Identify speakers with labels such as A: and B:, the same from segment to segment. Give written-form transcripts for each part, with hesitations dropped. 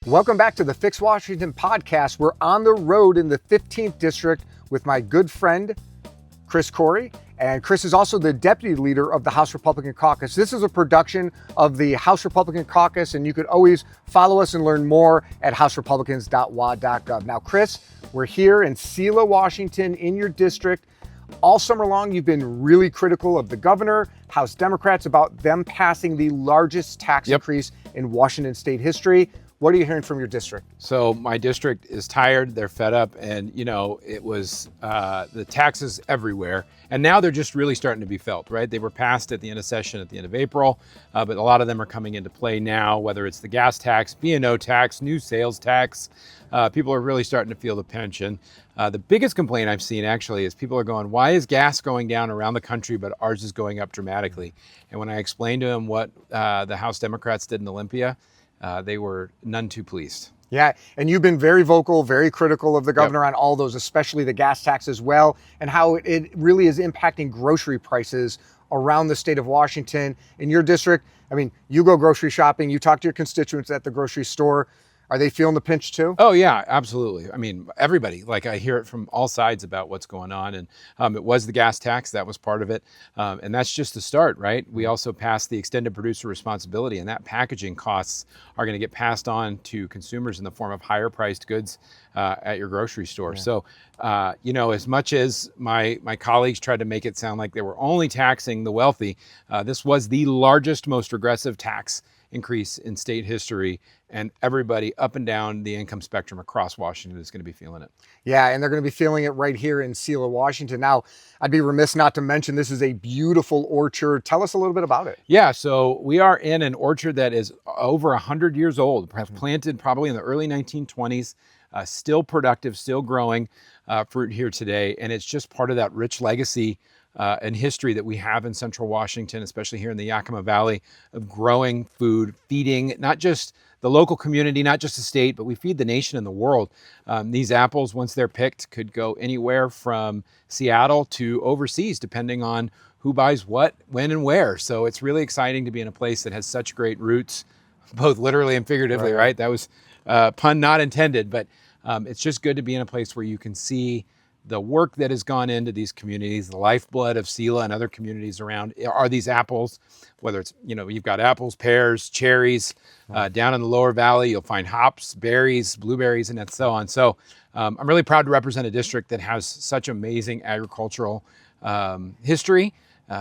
A: Welcome back to the Fix Washington podcast. We're on the road in the 15th district with my good friend, Corry. And Chris is also the deputy leader of the House Republican Caucus. This is a production of the House Republican Caucus, and you could always follow us and learn more at houserepublicans.wa.gov. Now, Chris, we're here in Selah, Washington, in your district. All summer long, you've been really critical of the governor, House Democrats, about them passing the largest tax increase in Washington state history. What are you hearing from your district?
B: So my district is tired, they're fed up, and it was the taxes everywhere. And now they're just really starting to be felt, right? They were passed at the end of session at the end of April, but a lot of them are coming into play now, whether it's the gas tax, B&O tax, new sales tax. People are really starting to feel the pinch. And the biggest complaint I've seen actually is people are going, why is gas going down around the country, but ours is going up dramatically? And when I explained to them what the House Democrats did in Olympia, they were none too pleased.
A: Yeah, and you've been very vocal, very critical of the governor on all those, especially the gas tax as well, and how it really is impacting grocery prices around the state of Washington. In your district, I mean, you go grocery shopping, you talk to your constituents at the grocery store. Are they feeling the pinch too?
B: Oh yeah, absolutely. I mean, everybody, I hear it from all sides about what's going on. And it was the gas tax, that was part of it. And that's just the start, right? We also passed the extended producer responsibility, and that packaging costs are going to get passed on to consumers in the form of higher priced goods at your grocery store. Yeah. So, as much as my colleagues tried to make it sound like they were only taxing the wealthy, this was the largest, most regressive tax increase in state history, and everybody up and down the income spectrum across Washington is going to be feeling it.
A: Yeah, and they're going to be feeling it right here in Selah, Washington. Now, I'd be remiss not to mention this is a beautiful orchard. Tell us a little bit about it.
B: Yeah, so we are in an orchard that is over 100 years old, planted probably in the early 1920s, still productive, still growing fruit here today, and it's just part of that rich legacy and history that we have in central Washington, especially here in the Yakima Valley, of growing food, feeding not just the local community, not just the state, but we feed the nation and the world. These apples, once they're picked, could go anywhere from Seattle to overseas, depending on who buys what, when, and where. So it's really exciting to be in a place that has such great roots, both literally and figuratively, right? That was pun not intended, but it's just good to be in a place where you can see the work that has gone into these communities. The lifeblood of Selah and other communities around are these apples, whether it's, you've got apples, pears, cherries. Down in the lower valley, you'll find hops, berries, blueberries, and so on. So I'm really proud to represent a district that has such amazing agricultural history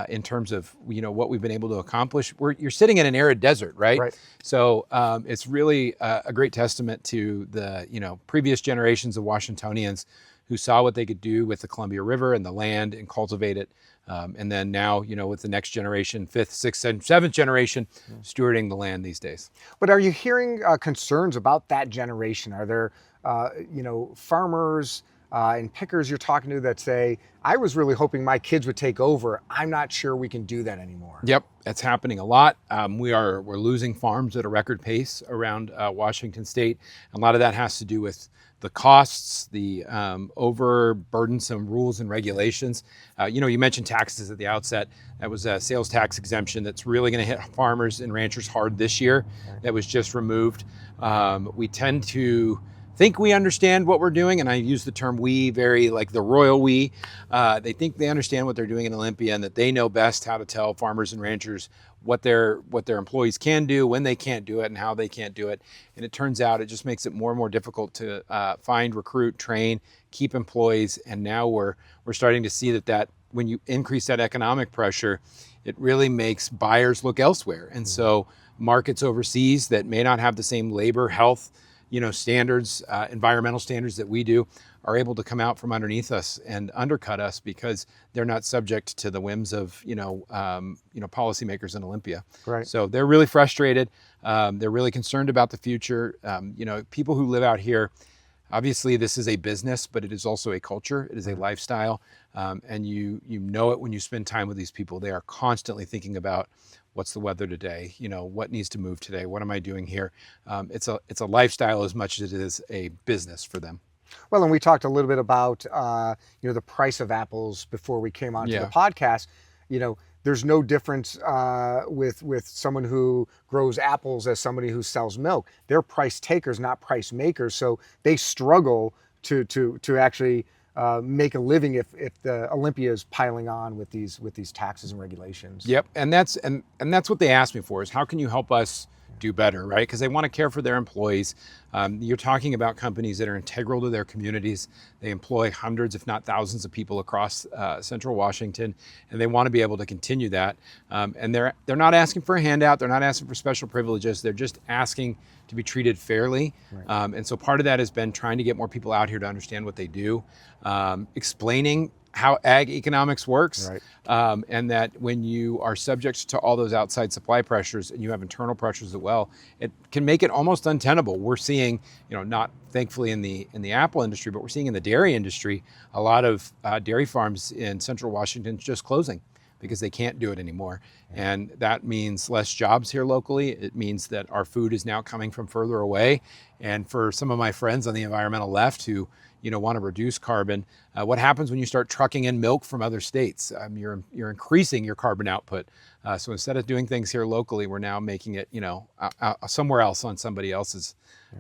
B: in terms of, what we've been able to accomplish. You're sitting in an arid desert, right? So it's really a great testament to the, previous generations of Washingtonians who saw what they could do with the Columbia River and the land and cultivate it. And then now, with the next generation, 5th, 6th, and 7th generation, stewarding the land these days.
A: But are you hearing concerns about that generation? Are there, farmers and pickers you're talking to that say, I was really hoping my kids would take over. I'm not sure we can do that anymore.
B: Yep, that's happening a lot. We're losing farms at a record pace around Washington state. And a lot of that has to do with the costs, the overburdensome rules and regulations. You mentioned taxes at the outset. That was a sales tax exemption that's really going to hit farmers and ranchers hard this year. That was just removed. We tend to think we understand what we're doing, and I use the term we very like the royal we. They think they understand what they're doing in Olympia and that they know best how to tell farmers and ranchers what their employees can do, when they can't do it, and how they can't do it. And it turns out it just makes it more and more difficult to find, recruit, train, keep employees. And now we're starting to see that when you increase that economic pressure, it really makes buyers look elsewhere. And so markets overseas that may not have the same labor, health, standards, environmental standards that we do, are able to come out from underneath us and undercut us because they're not subject to the whims of policymakers in Olympia.
A: Right.
B: So they're really frustrated. They're really concerned about the future. People who live out here, obviously this is a business, but it is also a culture. It is a lifestyle, and you know it when you spend time with these people. They are constantly thinking about what's the weather today? What needs to move today? What am I doing here? It's a lifestyle as much as it is a business for them.
A: Well, and we talked a little bit about, the price of apples before we came onto the podcast. there's no difference with someone who grows apples as somebody who sells milk. They're price takers, not price makers. So they struggle to actually make a living if the Olympia is piling on with these taxes and regulations.
B: Yep, and that's what they asked me for, is how can you help us do better, right? Because they want to care for their employees. You're talking about companies that are integral to their communities. They employ hundreds, if not thousands, of people across Central Washington, and they want to be able to continue that. And they're not asking for a handout. They're not asking for special privileges. They're just asking to be treated fairly. Right. And so part of that has been trying to get more people out here to understand what they do, explaining how ag economics works, right. And that when you are subject to all those outside supply pressures and you have internal pressures as well, it can make it almost untenable. We're seeing, not thankfully in the apple industry, but we're seeing in the dairy industry, a lot of dairy farms in Central Washington just closing because they can't do it anymore. And that means less jobs here locally. It means that our food is now coming from further away. And for some of my friends on the environmental left who want to reduce carbon, what happens when you start trucking in milk from other states? You're increasing your carbon output. So instead of doing things here locally, we're now making it somewhere else on somebody else's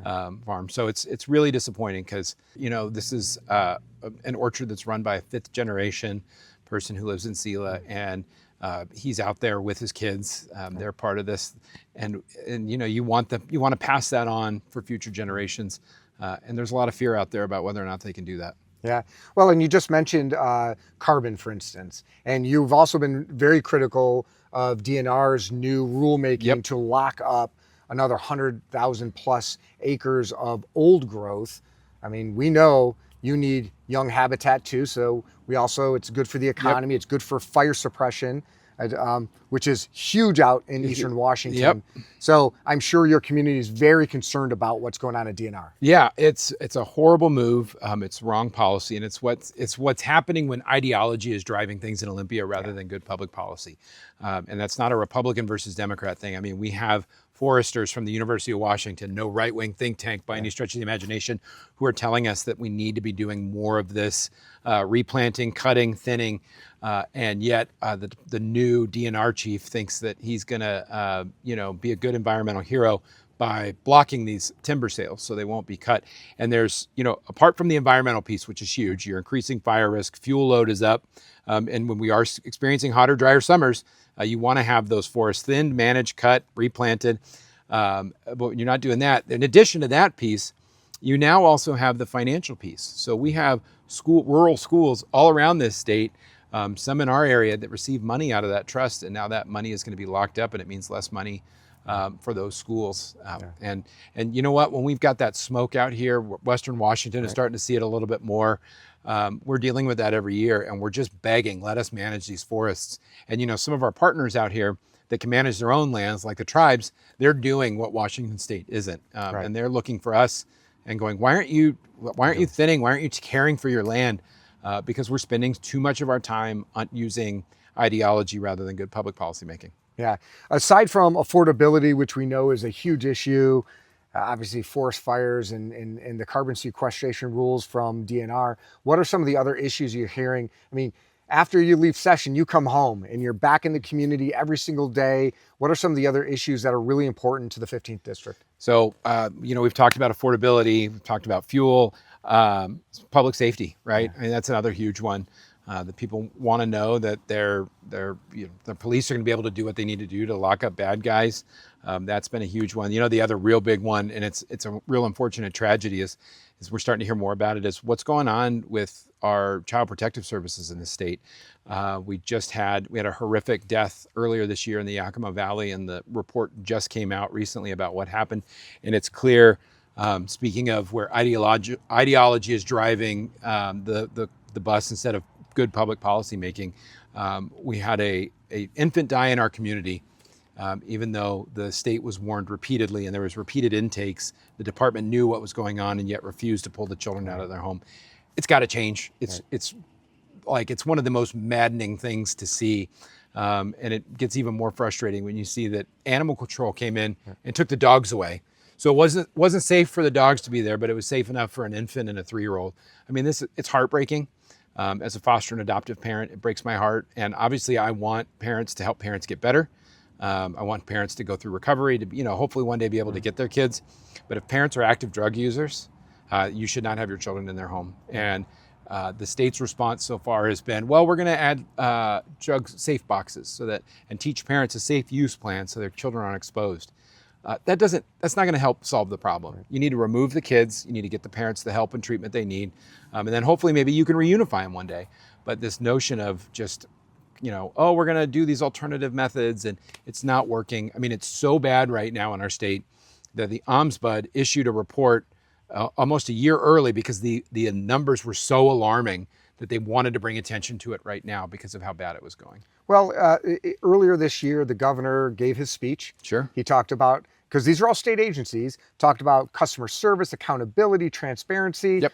B: farm. So it's really disappointing because this is an orchard that's run by a 5th generation person who lives in Selah, and he's out there with his kids. They're part of this, and you want to pass that on for future generations. And there's a lot of fear out there about whether or not they can do that.
A: Yeah. Well, and you just mentioned carbon, for instance, and you've also been very critical of DNR's new rulemaking to lock up another 100,000 plus acres of old growth. I mean, we know you need young habitat too, so it's good for the economy. It's good for fire suppression, which is huge out in Eastern Washington. So I'm sure your community is very concerned about what's going on at DNR.
B: Yeah, it's a horrible move. It's wrong policy, and it's what's happening when ideology is driving things in Olympia rather than good public policy. And that's not a Republican versus Democrat thing. I mean, we have foresters from the University of Washington, no right-wing think tank by any stretch of the imagination, who are telling us that we need to be doing more of this replanting, cutting, thinning, and yet the new DNR chief thinks that he's going to be a good environmental hero by blocking these timber sales so they won't be cut. And there's, apart from the environmental piece, which is huge, you're increasing fire risk, fuel load is up, and when we are experiencing hotter, drier summers, you want to have those forests thinned, managed, cut, replanted. But when you're not doing that, in addition to that piece, you now also have the financial piece. So we have rural schools all around this state, some in our area that receive money out of that trust, and now that money is going to be locked up, and it means less money for those schools. And you know what? When we've got that smoke out here, Western Washington is starting to see it a little bit more. We're dealing with that every year, and we're just begging, let us manage these forests. And some of our partners out here that can manage their own lands, like the tribes, they're doing what Washington State isn't, and they're looking for us and going, why aren't you thinning? Why aren't you caring for your land? Because we're spending too much of our time on using ideology rather than good public policy making.
A: Yeah. Aside from affordability, which we know is a huge issue, obviously forest fires and the carbon sequestration rules from DNR, what are some of the other issues you're hearing? I mean, after you leave session, you come home and you're back in the community every single day. What are some of the other issues that are really important to the 15th district?
B: So, we've talked about affordability, we've talked about fuel, public safety, right? I mean, that's another huge one. That people want to know that the police are going to be able to do what they need to do to lock up bad guys. That's been a huge one. The other real big one, and it's a real unfortunate tragedy, is we're starting to hear more about it, is what's going on with our child protective services in the state. We had a horrific death earlier this year in the Yakima Valley, and the report just came out recently about what happened. And it's clear, speaking of where ideology is driving the bus instead of good public policy making, we had a infant die in our community. Even though the state was warned repeatedly and there was repeated intakes, the department knew what was going on and yet refused to pull the children out of their home. It's got to change. It's one of the most maddening things to see. And it gets even more frustrating when you see that animal control came in and took the dogs away. So it wasn't safe for the dogs to be there, but it was safe enough for an infant and a 3-year-old. I mean, it's heartbreaking. As a foster and adoptive parent, it breaks my heart. And obviously I want parents to help parents get better. I want parents to go through recovery to, hopefully one day be able to get their kids. But if parents are active drug users, you should not have your children in their home. And the state's response so far has been, well, we're going to add drug safe boxes and teach parents a safe use plan so their children aren't exposed. That's not going to help solve the problem. You need to remove the kids. You need to get the parents the help and treatment they need. And then hopefully maybe you can reunify them one day. But this notion of just, oh, we're going to do these alternative methods and it's not working. I mean, it's so bad right now in our state that the Ombudsman issued a report almost a year early because the numbers were so alarming that they wanted to bring attention to it right now because of how bad it was going.
A: Well, earlier this year, the governor gave his speech.
B: Sure.
A: He talked about, because these are all state agencies, talked about customer service, accountability, transparency.
B: Yep.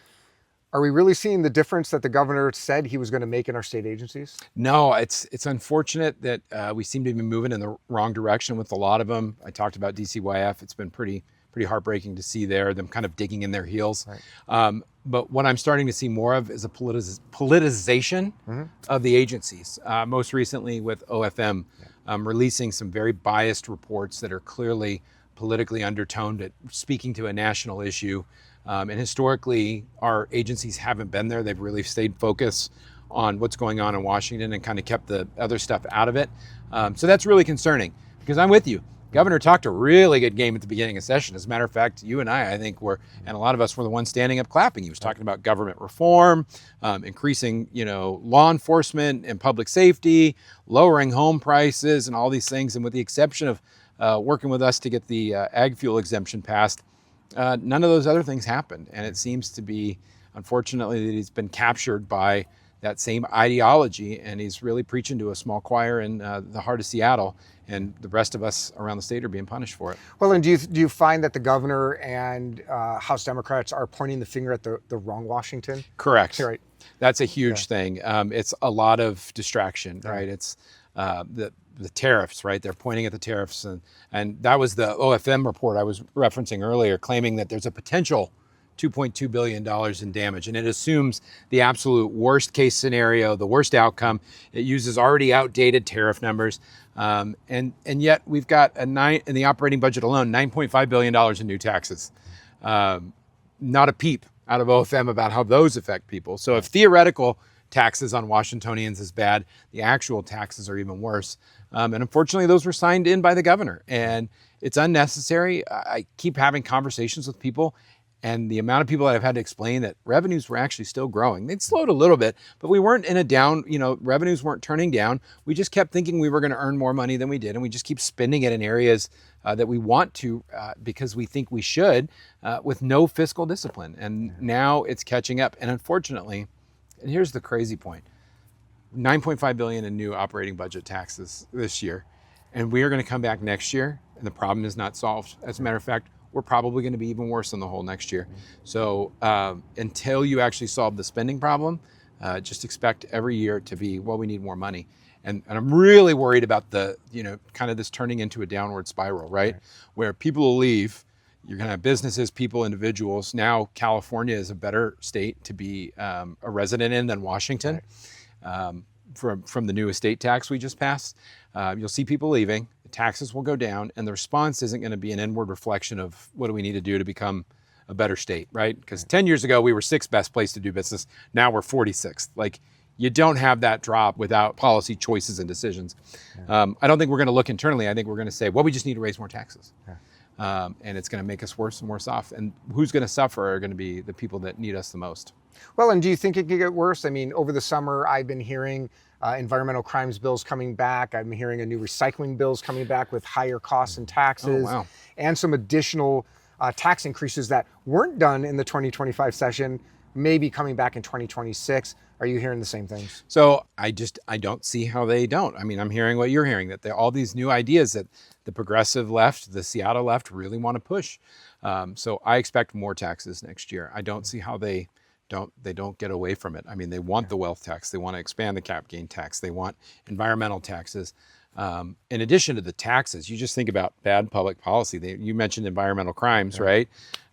A: Are we really seeing the difference that the governor said he was going to make in our state agencies?
B: No, it's unfortunate that we seem to be moving in the wrong direction with a lot of them. I talked about DCYF. It's been pretty heartbreaking to see them kind of digging in their heels. Right. But what I'm starting to see more of is a politicization of the agencies. Most recently with OFM releasing some very biased reports that are clearly politically undertoned at speaking to a national issue. And historically, our agencies haven't been there. They've really stayed focused on what's going on in Washington and kind of kept the other stuff out of it. So that's really concerning because I'm with you. Governor talked a really good game at the beginning of session. As a matter of fact, you and I think and a lot of us were the ones standing up clapping. He was talking about government reform, increasing, law enforcement and public safety, lowering home prices and all these things. And with the exception of working with us to get the ag fuel exemption passed, none of those other things happened. And it seems to be, unfortunately, that he's been captured by that same ideology, and he's really preaching to a small choir in the heart of Seattle, and the rest of us around the state are being punished for it.
A: Well, and do you find that the governor and House Democrats are pointing the finger at the wrong Washington?
B: Correct.
A: Right.
B: That's a huge thing. It's a lot of distraction, right? It's the tariffs, right? They're pointing at the tariffs, and that was the OFM report I was referencing earlier, claiming that there's a potential $2.2 billion in damage. And it assumes the absolute worst case scenario, the worst outcome. It uses already outdated tariff numbers. And yet we've got in the operating budget alone, $9.5 billion in new taxes. Not a peep out of OFM about how those affect people. So if theoretical taxes on Washingtonians is bad, the actual taxes are even worse. And unfortunately, those were signed in by the governor. And it's unnecessary. I keep having conversations with people, and the amount of people that I've had to explain that revenues were actually still growing. They'd slowed a little bit, but we weren't in a down, revenues weren't turning down. We just kept thinking we were going to earn more money than we did, and we just keep spending it in areas that we want to because we think we should with no fiscal discipline. And now it's catching up. And unfortunately, and here's the crazy point, $9.5 billion in new operating budget taxes this year. And we are going to come back next year, and the problem is not solved. As a matter of fact, we're probably going to be even worse than the whole next year. So until you actually solve the spending problem, just expect every year to be, well, we need more money. And I'm really worried about the, kind of this turning into a downward spiral, right? Where people will leave. You're going to have businesses, people, individuals. Now, California is a better state to be a resident in than Washington. From the new estate tax we just passed, you'll see people leaving. The taxes will go down, and the response isn't going to be an inward reflection of what do we need to do to become a better state, right? Because 10 years ago, we were 6th best place to do business. Now we're 46th. Like, you don't have that drop without policy choices and decisions. I don't think we're going to look internally. I think we're going to say, well, we just need to raise more taxes. And it's going to make us worse and worse off. And who's going to suffer are going to be the people that need us the most.
A: Well, and do you think it could get worse? I mean, over the summer, I've been hearing environmental crimes bills coming back. I'm hearing a new recycling bills coming back with higher costs and taxes, and some additional tax increases that weren't done in the 2025 session, maybe coming back in 2026. Are you hearing the same things?
B: So I don't see how they don't. I mean, I'm hearing what you're hearing, that all these new ideas that the progressive left, the Seattle left really want to push. So I expect more taxes next year. I don't see how they don't get away from it. I mean, they want the wealth tax. They want to expand the cap gain tax. They want environmental taxes. In addition to the taxes, you just think about bad public policy. You mentioned environmental crimes, right?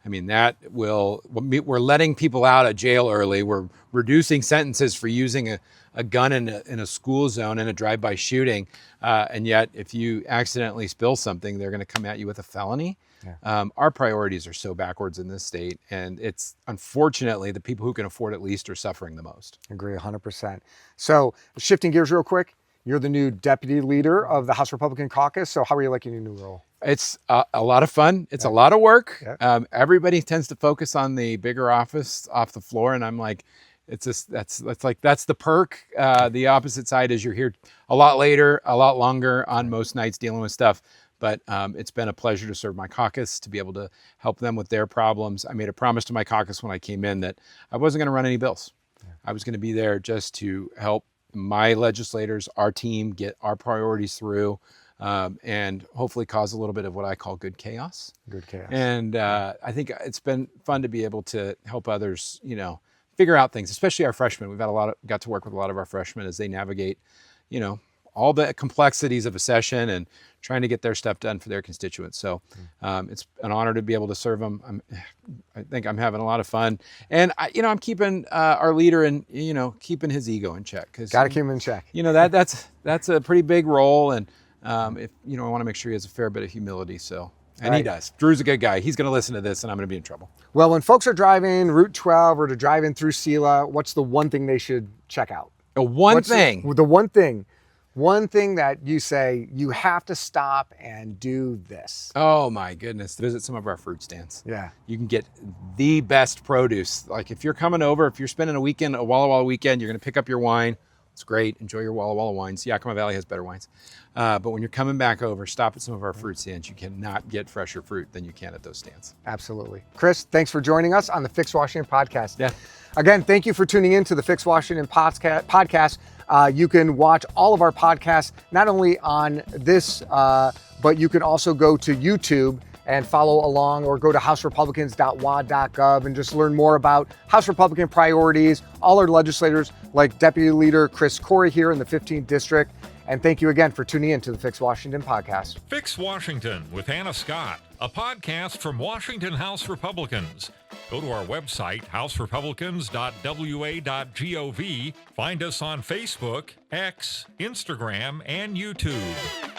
B: I mean, we're letting people out of jail early. We're reducing sentences for using a gun in a school zone in a drive-by shooting. And yet, if you accidentally spill something, they're going to come at you with a felony. Yeah. Our priorities are so backwards in this state. And it's unfortunately the people who can afford it least are suffering the most.
A: Agree 100%. So shifting gears real quick, you're the new deputy leader of the House Republican Caucus. So how are you liking your new role?
B: It's a lot of fun. It's a lot of work. Yeah. Everybody tends to focus on the bigger office off the floor. And I'm like, that's the perk. The opposite side is you're here a lot later, a lot longer on most nights dealing with stuff. But it's been a pleasure to serve my caucus, to be able to help them with their problems. I made a promise to my caucus when I came in that I wasn't going to run any bills. Yeah. I was going to be there just to help my legislators, our team, get our priorities through. And hopefully cause a little bit of what I call good chaos. Good chaos. And I think it's been fun to be able to help others, figure out things, especially our freshmen. We've got to work with a lot of our freshmen as they navigate, all the complexities of a session and trying to get their stuff done for their constituents. So it's an honor to be able to serve them. I think I'm having a lot of fun. And, I'm keeping our leader and, keeping his ego in check.
A: Got to keep him in check.
B: That's a pretty big role. And I want to make sure he has a fair bit of humility. So, and he does. Drew's a good guy. He's going to listen to this, and I'm going to be in trouble.
A: Well, when folks are driving Route 12 or to drive in through Selah, what's the one thing they should check out?
B: The one thing
A: that you say you have to stop and do this.
B: Oh my goodness! Visit some of our fruit stands.
A: Yeah,
B: you can get the best produce. Like if you're coming over, if you're spending a Walla Walla weekend, you're going to pick up your wine. It's great. Enjoy your Walla Walla wines. Yakima Valley has better wines. But when you're coming back over, stop at some of our fruit stands. You cannot get fresher fruit than you can at those stands.
A: Absolutely. Chris, thanks for joining us on the Fix Washington podcast.
B: Yeah.
A: Again, thank you for tuning in to the Fix Washington podcast. You can watch all of our podcasts, not only on this, but you can also go to YouTube and follow along, or go to houserepublicans.wad.gov and just learn more about House Republican priorities, all our legislators like Deputy Leader Chris Corry here in the 15th District. And thank you again for tuning in to the Fix Washington podcast.
C: Fix Washington with Hannah Scott, a podcast from Washington House Republicans. Go to our website, houserepublicans.wa.gov. Find us on Facebook, X, Instagram, and YouTube.